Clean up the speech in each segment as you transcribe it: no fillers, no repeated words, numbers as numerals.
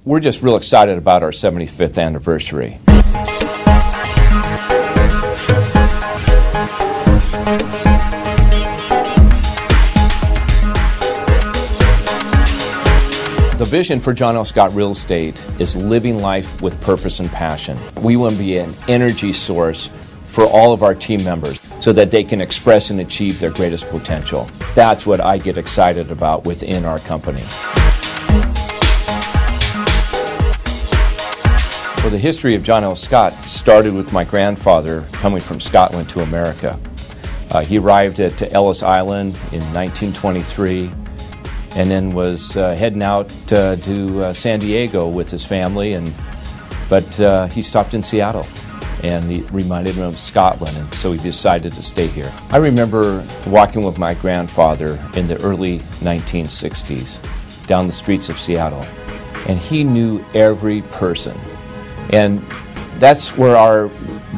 we're just real excited about our 75th anniversary. The vision for John L. Scott Real Estate is living life with purpose and passion. We want to be an energy source for all of our team members so that they can express and achieve their greatest potential. That's what I get excited about within our company. Well, the history of John L. Scott started with my grandfather coming from Scotland to America. He arrived at Ellis Island in 1923 and then was heading out to San Diego with his family, but he stopped in Seattle and he reminded him of Scotland, and so he decided to stay here. I remember walking with my grandfather in the early 1960s down the streets of Seattle, and he knew every person. And that's where our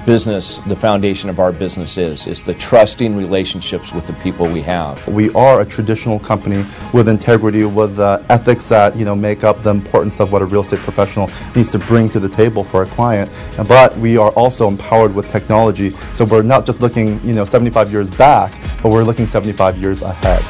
business, the foundation of our business is the trusting relationships with the people we have. We are a traditional company with integrity, with ethics that make up the importance of what a real estate professional needs to bring to the table for a client. But we are also empowered with technology, so we're not just looking 75 years back, but we're looking 75 years ahead.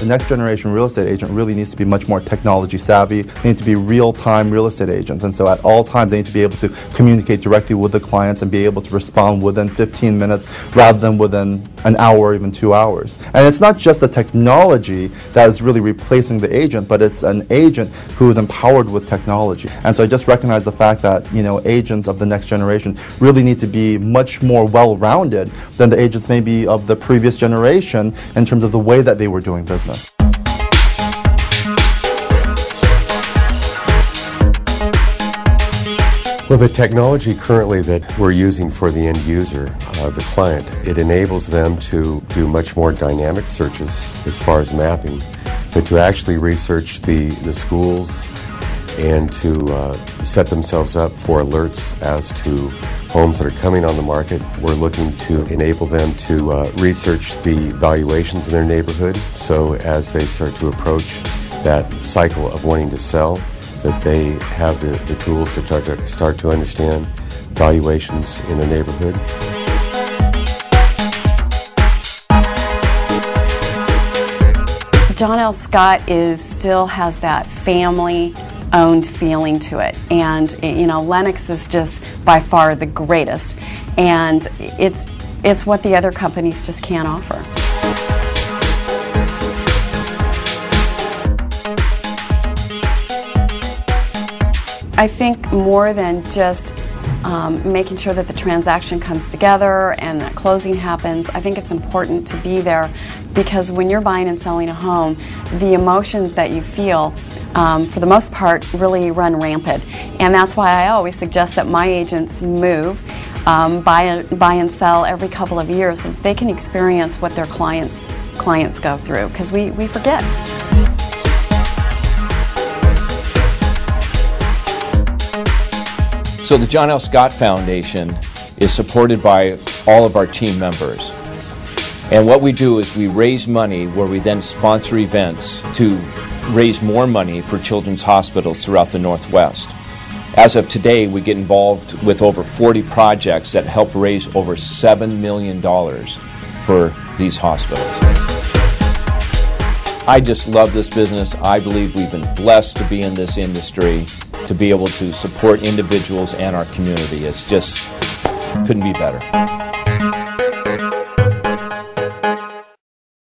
The next generation real estate agent really needs to be much more technology savvy. They need to be real-time real estate agents, and so at all times they need to be able to communicate directly with the clients and be able to respond within 15 minutes rather than within an hour or even 2 hours. And it's not just the technology that is really replacing the agent, but it's an agent who is empowered with technology. And so I just recognize the fact that agents of the next generation really need to be much more well-rounded than the agents maybe of the previous generation in terms of the way that they were doing business. Well, the technology currently that we're using for the end user, the client, it enables them to do much more dynamic searches as far as mapping, but to actually research the schools and to set themselves up for alerts as to homes that are coming on the market. We're looking to enable them to research the valuations in their neighborhood, so as they start to approach that cycle of wanting to sell, that they have the tools to start to understand valuations in the neighborhood. John L. Scott still has that family-owned feeling to it, and Lennox is just by far the greatest, and it's what the other companies just can't offer. I think more than just making sure that the transaction comes together and that closing happens, I think it's important to be there, because when you're buying and selling a home, the emotions that you feel, for the most part, really run rampant. And that's why I always suggest that my agents move, buy and sell every couple of years, so they can experience what their clients go through, because we forget. So the John L. Scott Foundation is supported by all of our team members. And what we do is we raise money where we then sponsor events to raise more money for children's hospitals throughout the Northwest. As of today, we get involved with over 40 projects that help raise over $7 million for these hospitals. I just love this business. I believe we've been blessed to be in this industry, to be able to support individuals and our community. It's just couldn't be better.